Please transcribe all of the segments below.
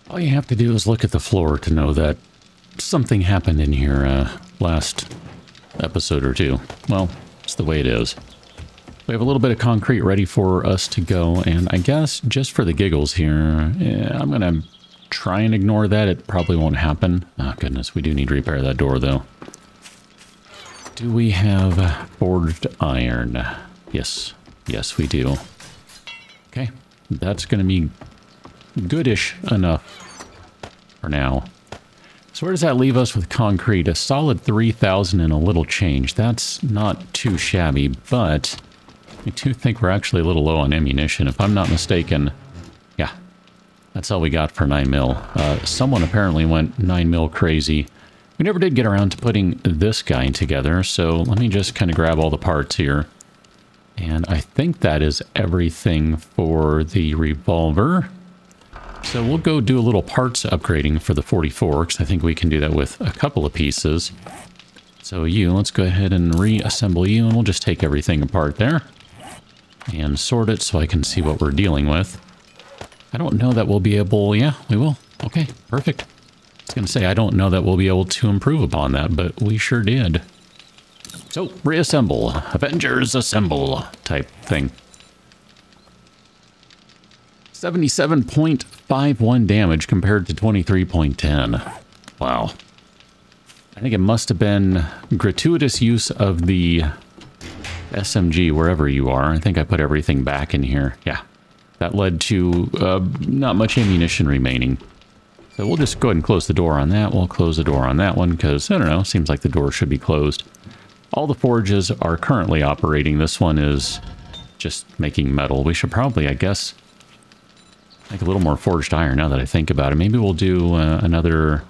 All you have to do is look at the floor to know that something happened in here last episode or two. Well, it's the way it is. We have a little bit of concrete ready for us to go, and I guess just for the giggles here, yeah, I'm going to try and ignore that. It probably won't happen. Oh, goodness, we do need to repair that door, though. Do we have forged iron? Yes. Yes, we do. Okay. That's going to be goodish enough for now. So where does that leave us with concrete? A solid 3,000 and a little change. That's not too shabby, but I do think we're actually a little low on ammunition. If I'm not mistaken, yeah, that's all we got for 9mm. Someone apparently went 9mm crazy. We never did get around to putting this guy together, so let me just kind of grab all the parts here. And I think that is everything for the revolver. So we'll go do a little parts upgrading for the 44, because I think we can do that with a couple of pieces. So let's go ahead and reassemble you, and we'll just take everything apart there. And sort it so I can see what we're dealing with. I don't know that we'll be able... Yeah, we will. Okay, perfect. I was going to say, I don't know that we'll be able to improve upon that, but we sure did. So, reassemble. Avengers assemble type thing. 77.51 damage compared to 23.10. Wow. I think it must have been gratuitous use of the SMG wherever you are. I think I put everything back in here. Yeah. That led to not much ammunition remaining. So we'll just go ahead and close the door on that. We'll close the door on that one because, I don't know, seems like the door should be closed. All the forges are currently operating. This one is just making metal. We should probably, I guess, make a little more forged iron now that I think about it. Maybe we'll do another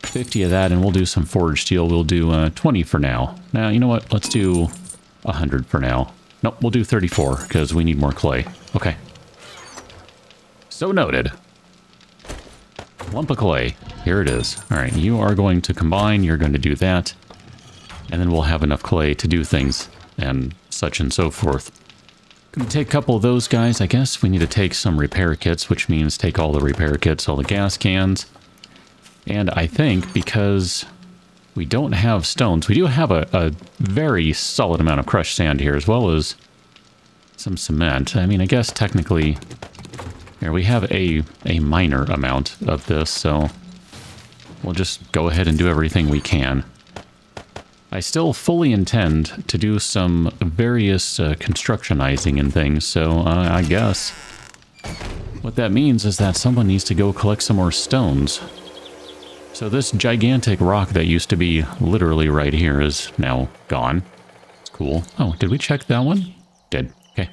50 of that and we'll do some forged steel. We'll do 20 for now. Now, you know what? Let's do 100 for now. Nope, we'll do 34 because we need more clay. Okay. So noted. Lump of clay. Here it is. All right, you are going to combine. You're going to do that. And then we'll have enough clay to do things and such and so forth. Gonna take a couple of those guys. I guess we need to take some repair kits, which means take all the repair kits, all the gas cans. And I think because we don't have stones, we do have a very solid amount of crushed sand here, as well as some cement. I mean, I guess technically, here we have a minor amount of this, so we'll just go ahead and do everything we can. I still fully intend to do some various constructionizing and things, so I guess what that means is that someone needs to go collect some more stones. So this gigantic rock that used to be literally right here is now gone. It's cool. Oh, did we check that one? Did. Okay.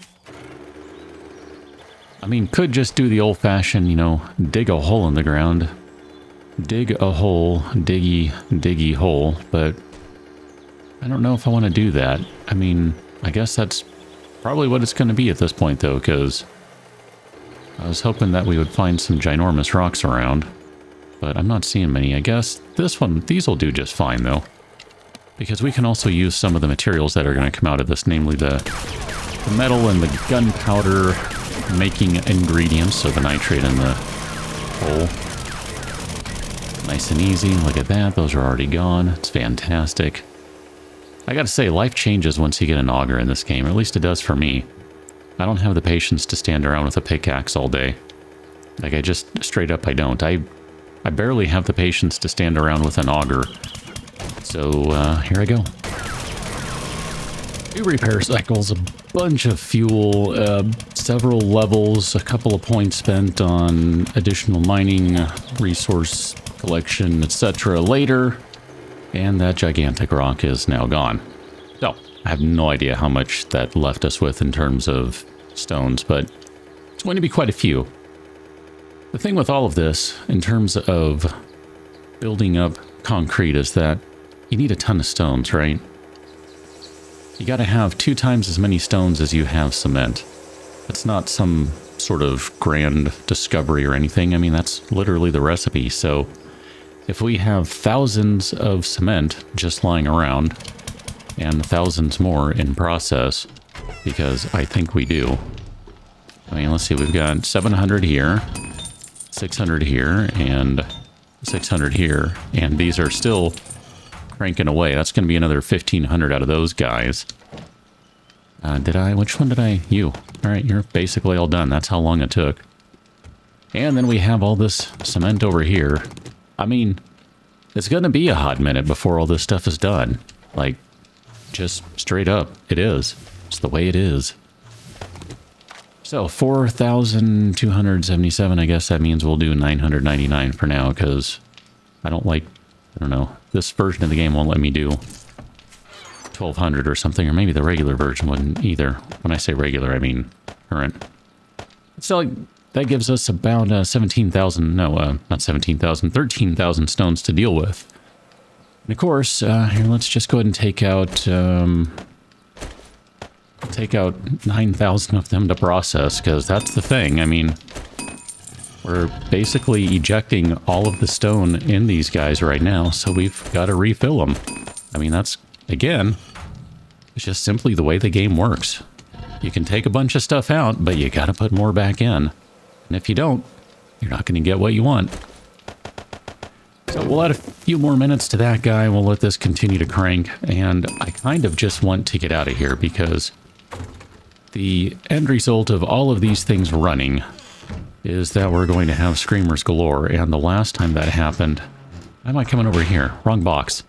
I mean, could just do the old-fashioned, you know, dig a hole in the ground. Dig a hole, diggy hole, but I don't know if I want to do that. I mean, I guess that's probably what it's going to be at this point, though, because I was hoping that we would find some ginormous rocks around, but I'm not seeing many. I guess these will do just fine, though, because we can also use some of the materials that are going to come out of this, namely the metal and the gunpowder making ingredients, so the nitrate and the coal. Nice and easy. Look at that. Those are already gone. It's fantastic. I gotta say, life changes once you get an auger in this game, or at least it does for me. I don't have the patience to stand around with a pickaxe all day. Like, I just, straight up, I don't. I barely have the patience to stand around with an auger. So, here I go. 2 repair cycles, a bunch of fuel, several levels, a couple of points spent on additional mining, resource collection, etc. later. And that gigantic rock is now gone. So, I have no idea how much that left us with in terms of stones, but it's going to be quite a few. The thing with all of this, in terms of building up concrete, is that you need a ton of stones, right? You gotta have 2 times as many stones as you have cement. It's not some sort of grand discovery or anything. I mean, that's literally the recipe, so if we have thousands of cement just lying around, and thousands more in process, because I think we do. I mean, let's see, we've got 700 here. 600 here and 600 here. And these are still cranking away. That's going to be another 1,500 out of those guys. Which one did I? You. All right, you're basically all done. That's how long it took. And then we have all this cement over here. I mean, it's going to be a hot minute before all this stuff is done. Like, just straight up, it is. It's the way it is. So, 4,277, I guess that means we'll do 999 for now, because I don't know, this version of the game won't let me do 1,200 or something, or maybe the regular version wouldn't either. When I say regular, I mean current. So, that gives us about 17,000, no, not 17,000, 13,000 stones to deal with. And of course, here, let's just go ahead and take out 9,000 of them to process, because that's the thing. I mean, we're basically ejecting all of the stone in these guys right now, so we've got to refill them. I mean, that's, again, it's just simply the way the game works. You can take a bunch of stuff out, but you got to put more back in. And if you don't, you're not going to get what you want. So we'll add a few more minutes to that guy. We'll let this continue to crank. And I kind of just want to get out of here because the end result of all of these things running is that we're going to have screamers galore. And the last time that happened, why am I coming over here? Wrong box.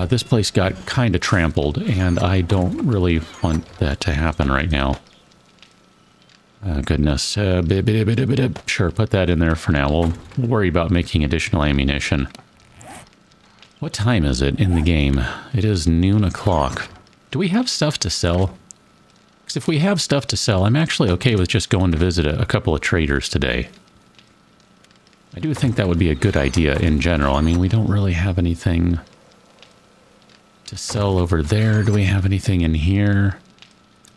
This place got kind of trampled, and I don't really want that to happen right now. Goodness. Sure, put that in there for now. We'll worry about making additional ammunition. What time is it in the game? It is noon o'clock. Do we have stuff to sell? Because if we have stuff to sell, I'm actually okay with just going to visit a couple of traders today. I do think that would be a good idea in general. I mean, we don't really have anything to sell over there. Do we have anything in here?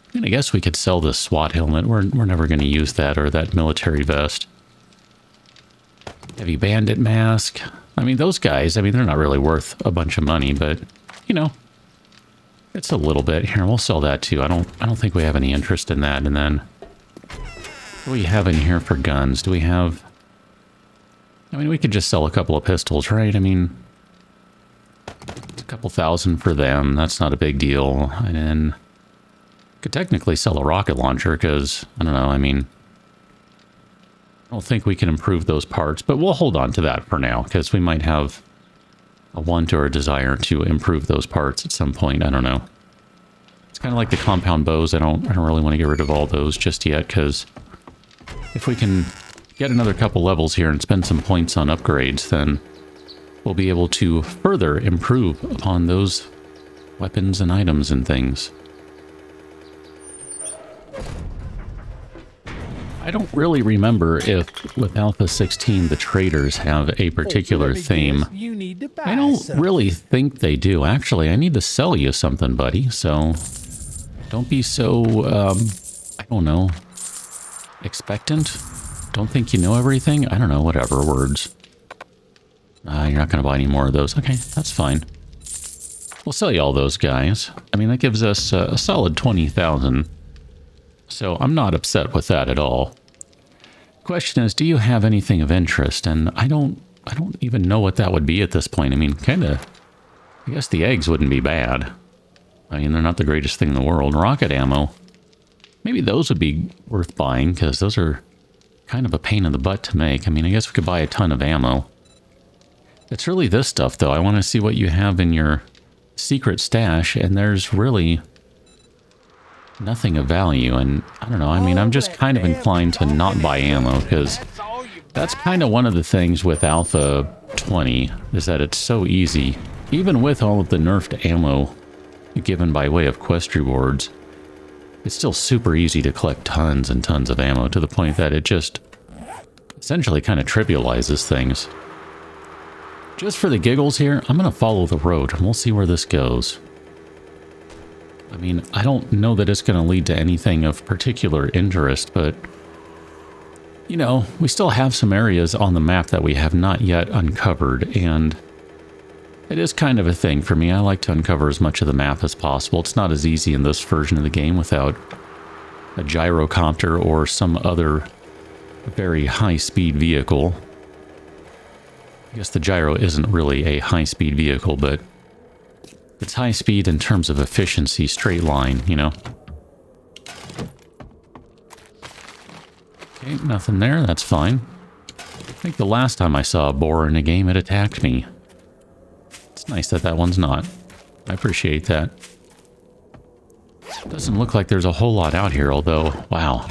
I mean, I guess we could sell this SWAT helmet. We're never going to use that, or that military vest. Heavy bandit mask. I mean, those guys, I mean, they're not really worth a bunch of money, but, you know, it's a little bit. Here, we'll sell that too. I don't think we have any interest in that. And then, what do we have in here for guns? Do we have... I mean, we could just sell a couple of pistols, right? I mean, it's a couple thousand for them. That's not a big deal. And then... could technically sell a rocket launcher because, I don't know, I mean, I don't think we can improve those parts, but we'll hold on to that for now because we might have a want or a desire to improve those parts at some point. I don't know. It's kind of like the compound bows. I don't really want to get rid of all those just yet because if we can get another couple levels here and spend some points on upgrades, then we'll be able to further improve upon those weapons and items and things. I don't really remember if with Alpha 16 the traders have a particular theme. I don't really think they do. Actually, I need to sell you something, buddy, so don't be so, I don't know, expectant. Don't think you know everything. I don't know, whatever words. You're not going to buy any more of those. Okay, that's fine. We'll sell you all those guys. I mean, that gives us a solid 20,000. So I'm not upset with that at all. Question is, do you have anything of interest? And I don't even know what that would be at this point. I mean, kind of, I guess the eggs wouldn't be bad. I mean, they're not the greatest thing in the world. Rocket ammo. Maybe those would be worth buying because those are kind of a pain in the butt to make. I mean, I guess we could buy a ton of ammo. It's really this stuff, though. I want to see what you have in your secret stash, and there's really nothing of value. And I don't know, I mean, I'm just kind of inclined to not buy ammo because that's kind of one of the things with Alpha 20 is that it's so easy, even with all of the nerfed ammo given by way of quest rewards, it's still super easy to collect tons and tons of ammo to the point that it just essentially kind of trivializes things. Just for the giggles here, I'm going to follow the road and we'll see where this goes. I mean, I don't know that it's going to lead to anything of particular interest, but, you know, we still have some areas on the map that we have not yet uncovered, and it is kind of a thing for me. I like to uncover as much of the map as possible. It's not as easy in this version of the game without a gyrocopter or some other very high-speed vehicle. I guess the gyro isn't really a high-speed vehicle, but it's high speed in terms of efficiency, straight line, you know. Okay, nothing there, that's fine. I think the last time I saw a boar in a game, it attacked me. It's nice that that one's not. I appreciate that. Doesn't look like there's a whole lot out here, although, wow.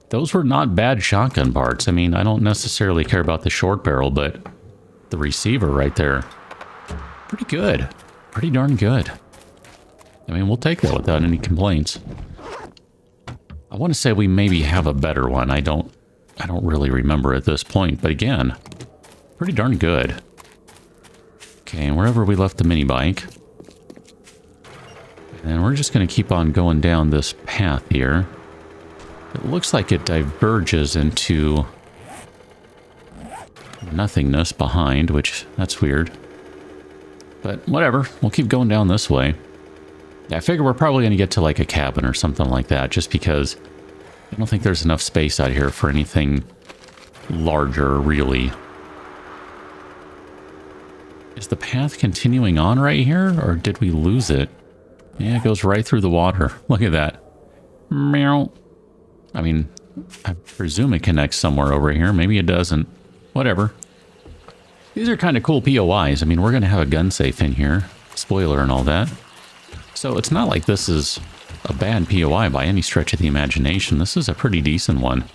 Those were not bad shotgun parts. I mean, I don't necessarily care about the short barrel, but the receiver right there, pretty good. Pretty darn good. I mean, we'll take that without any complaints. I want to say we maybe have a better one. I don't really remember at this point, but again, pretty darn good. Okay, and wherever we left the mini bike. And we're just going to keep on going down this path here. It looks like it diverges into nothingness behind, which, that's weird. But whatever, we'll keep going down this way. Yeah, I figure we're probably going to get to like a cabin or something like that, just because I don't think there's enough space out here for anything larger, really. Is the path continuing on right here, or did we lose it? Yeah, it goes right through the water. Look at that. Meow. I mean, I presume it connects somewhere over here. Maybe it doesn't. Whatever. These are kind of cool POIs. I mean, we're going to have a gun safe in here. Spoiler and all that. So it's not like this is a bad POI by any stretch of the imagination. This is a pretty decent one.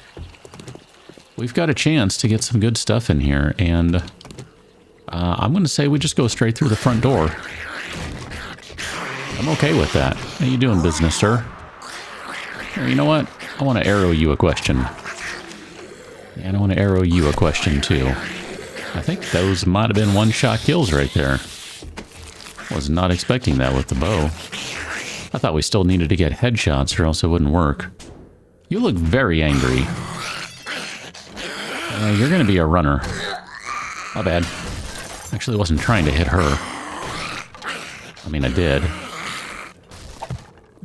We've got a chance to get some good stuff in here, and I'm going to say we just go straight through the front door. I'm okay with that. How you doing, business, sir? Here, you know what? I want to arrow you a question. And I want to arrow you a question, too. I think those might have been one-shot kills right there. Was not expecting that with the bow. I thought we still needed to get headshots or else it wouldn't work. You look very angry. You're going to be a runner. My bad. Actually, wasn't trying to hit her. I mean, I did.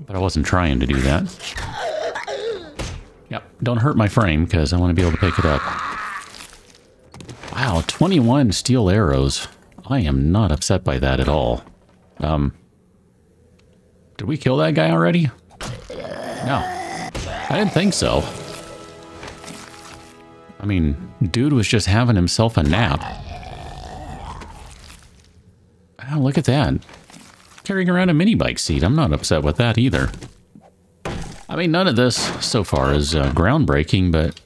But I wasn't trying to do that. Yep, don't hurt my frame, because I want to be able to pick it up. Wow, 21 steel arrows. I am not upset by that at all. Did we kill that guy already? No. I didn't think so. I mean, dude was just having himself a nap. Oh, look at that. Carrying around a mini bike seat. I'm not upset with that either. I mean, none of this so far is groundbreaking, but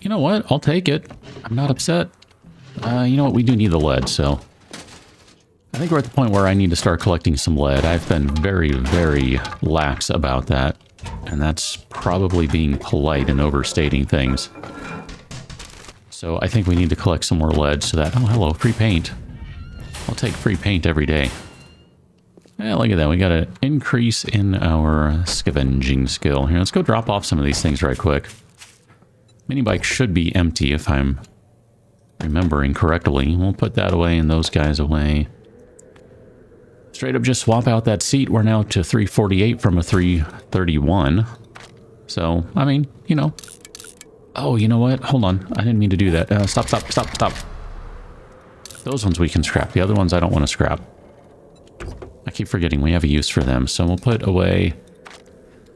you know what? I'll take it. I'm not upset. You know what? We do need the lead, so I think we're at the point where I need to start collecting some lead. I've been very, very lax about that, and that's probably being polite and overstating things. So I think we need to collect some more lead so that... Oh, hello, free paint. I'll take free paint every day. Yeah, look at that. We got an increase in our scavenging skill. Here, let's go drop off some of these things right quick. Mini bike should be empty if I'm remembering correctly. We'll put that away and those guys away. Straight up just swap out that seat. We're now to 348 from a 331. So, I mean, you know. Oh, you know what? Hold on. I didn't mean to do that. Stop. Those ones we can scrap. The other ones I don't want to scrap. I keep forgetting we have a use for them. So we'll put away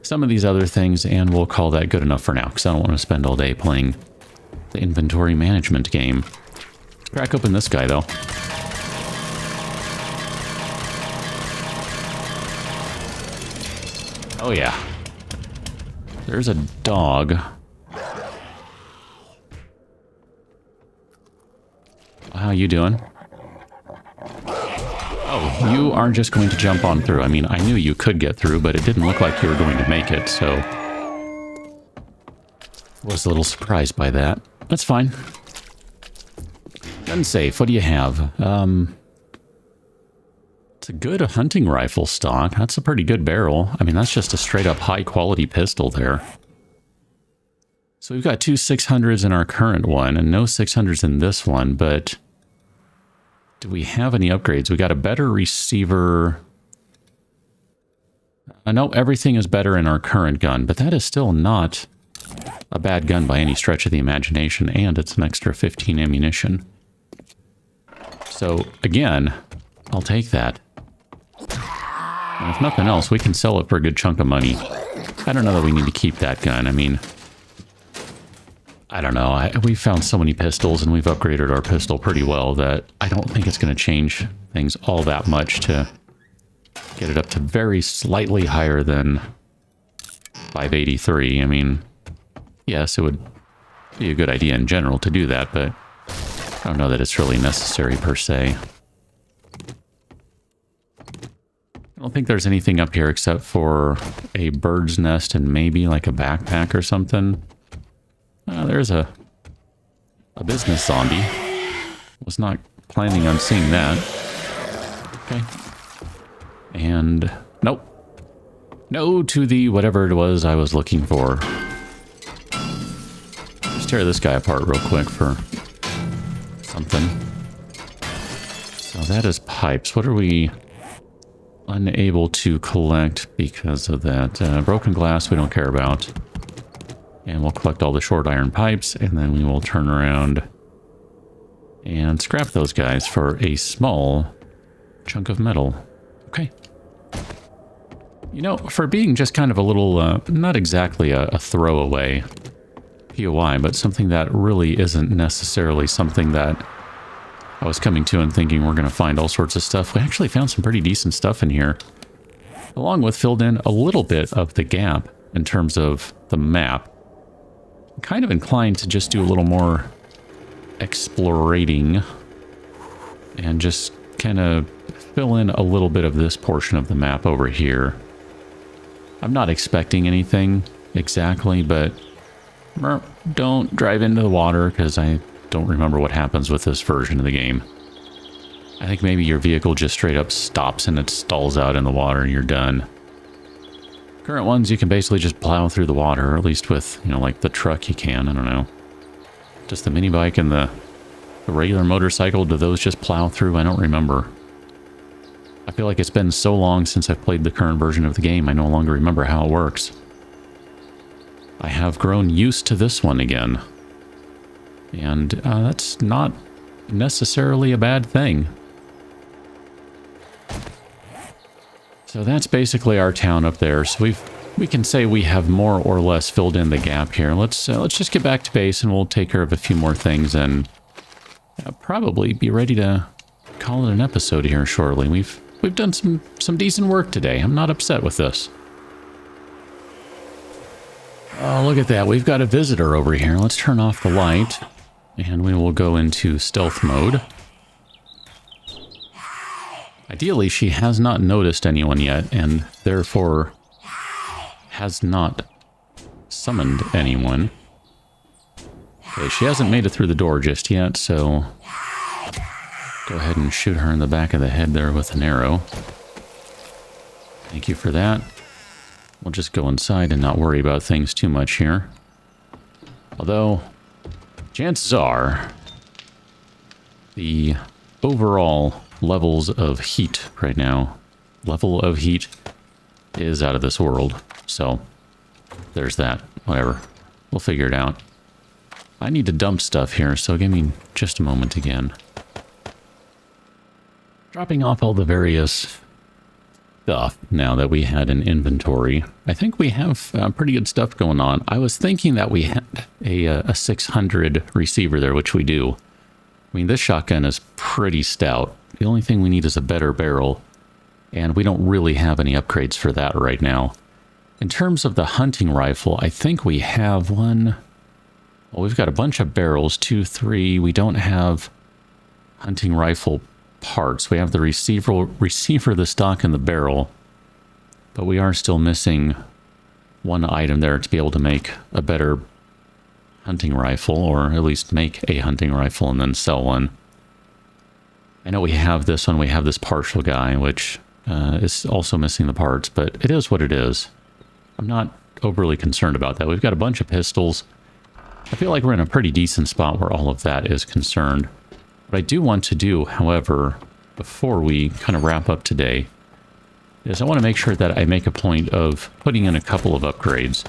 some of these other things and we'll call that good enough for now, because I don't want to spend all day playing the inventory management game. Let's crack open this guy, though. Oh, yeah. There's a dog. How you doing? Oh, you are just going to jump on through. I mean, I knew you could get through, but it didn't look like you were going to make it, so I was a little surprised by that. That's fine. Gun safe, what do you have? It's a good hunting rifle stock. That's a pretty good barrel. I mean, that's just a straight up high quality pistol there. So we've got two 600s in our current one and no 600s in this one, but do we have any upgrades? We got a better receiver. No, everything is better in our current gun, but that is still not a bad gun by any stretch of the imagination, and it's an extra 15 ammunition. So, again, I'll take that. And if nothing else, we can sell it for a good chunk of money. I don't know that we need to keep that gun. I mean, I don't know. We've found so many pistols, and we've upgraded our pistol pretty well that I don't think it's going to change things all that much to get it up to very slightly higher than 583. I mean, yes, it would be a good idea in general to do that, but I don't know that it's really necessary per se. I don't think there's anything up here except for a bird's nest and maybe like a backpack or something. There's a business zombie. Was not planning on seeing that. Okay. And nope. No to the whatever it was I was looking for. Let's tear this guy apart real quick for something. So that is pipes. What are we unable to collect because of that? Broken glass we don't care about. And we'll collect all the short iron pipes, and then we will turn around and scrap those guys for a small chunk of metal. Okay. You know, for being just kind of a little, not exactly a throwaway POI, but something that really isn't necessarily something that I was coming to and thinking we're going to find all sorts of stuff. We actually found some pretty decent stuff in here, along with filled in a little bit of the gap in terms of the map. I'm kind of inclined to just do a little more explorating and just kind of fill in a little bit of this portion of the map over here. I'm not expecting anything exactly, but don't drive into the water because I don't remember what happens with this version of the game. I think maybe your vehicle just straight up stops and it stalls out in the water and you're done. Current ones, you can basically just plow through the water, or at least with, you know, like the truck you can, I don't know. Just the mini bike and the regular motorcycle, do those just plow through? I don't remember. I feel like it's been so long since I've played the current version of the game, I no longer remember how it works. I have grown used to this one again. And that's not necessarily a bad thing. So that's basically our town up there. So we can say we have more or less filled in the gap here. Let's just get back to base and we'll take care of a few more things and probably be ready to call it an episode here shortly. We've done some decent work today. I'm not upset with this. Oh, look at that. We've got a visitor over here. Let's turn off the light and we will go into stealth mode. Ideally, she has not noticed anyone yet, and therefore has not summoned anyone. Okay, she hasn't made it through the door just yet, so go ahead and shoot her in the back of the head there with an arrow. Thank you for that. We'll just go inside and not worry about things too much here. Although, chances are, the overall levels of heat right now, level of heat is out of this world. So there's that. Whatever. We'll figure it out. I need to dump stuff here, so give me just a moment again. Dropping off all the various stuff now that we had in inventory. I think we have pretty good stuff going on. I was thinking that we had a 600 receiver there, which we do. I mean, this shotgun is pretty stout. The only thing we need is a better barrel, and we don't really have any upgrades for that right now. In terms of the hunting rifle, I think we have one. Well, we've got a bunch of barrels, 2, 3. We don't have hunting rifle parts. We have the receiver, the stock, and the barrel, but we are still missing one item there to be able to make a better hunting rifle, or at least make a hunting rifle and then sell one. I know we have this one, we have this partial guy, which is also missing the parts, but it is what it is. I'm not overly concerned about that. We've got a bunch of pistols. I feel like we're in a pretty decent spot where all of that is concerned. What I do want to do, however, before we kind of wrap up today, is I want to make sure that I make a point of putting in a couple of upgrades.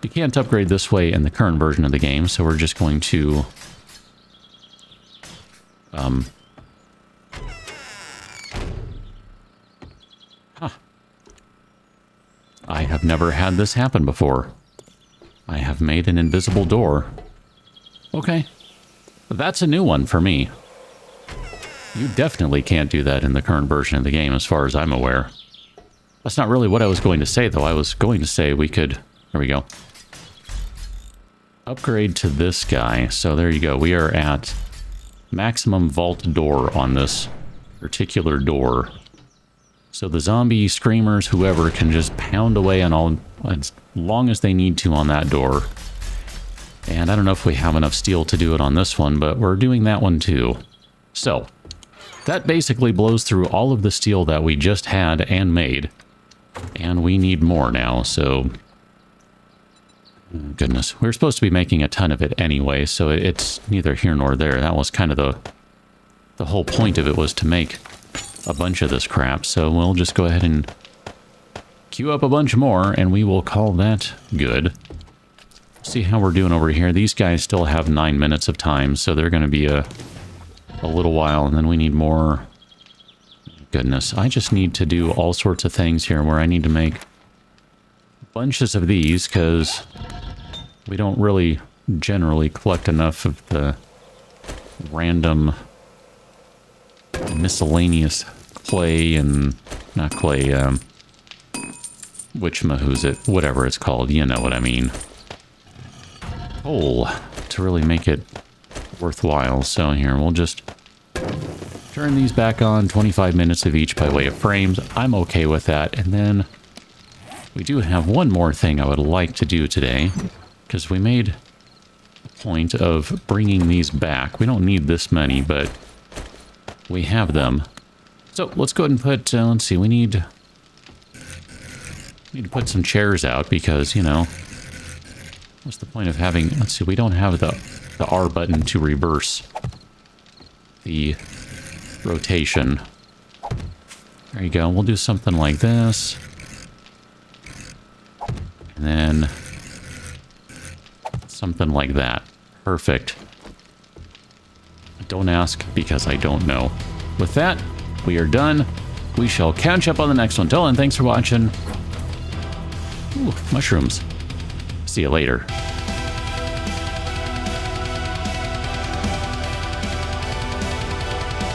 you can't upgrade this way in the current version of the game, so we're just going to... Huh. I have never had this happen before. I have made an invisible door. Okay. That's a new one for me. You definitely can't do that in the current version of the game, as far as I'm aware. That's not really what I was going to say, though. I was going to say we could... There we go. Upgrade to this guy. So there you go. We are at maximum vault door on this particular door. So the zombie screamers, whoever, can just pound away on all as long as they need to on that door. And I don't know if we have enough steel to do it on this one, but we're doing that one too. So that basically blows through all of the steel that we just had and made. And we need more now, so... Goodness, we were supposed to be making a ton of it anyway, so it's neither here nor there. That was kind of the whole point of it, was to make a bunch of this crap. So we'll just go ahead and queue up a bunch more, and we will call that good. See how we're doing over here. These guys still have 9 minutes of time, so they're going to be a little while, and then we need more. Goodness, I just need to do all sorts of things here where I need to make bunches of these, because we don't really generally collect enough of the random miscellaneous clay and... not clay, whatchamahoosit, whatever it's called, you know what I mean. Coal, to really make it worthwhile. So here, we'll just turn these back on, 25 minutes of each by way of frames. I'm okay with that. And then we do have one more thing I would like to do today, because we made a point of bringing these back. We don't need this many, but we have them. So let's go ahead and put, let's see, we need to put some chairs out, because, you know, what's the point of having, let's see, we don't have the R button to reverse the rotation. There you go. We'll do something like this. And then something like that. Perfect. Don't ask, because I don't know. With that, we are done. We shall catch up on the next one. Till then, thanks for watching. Ooh, mushrooms. See you later.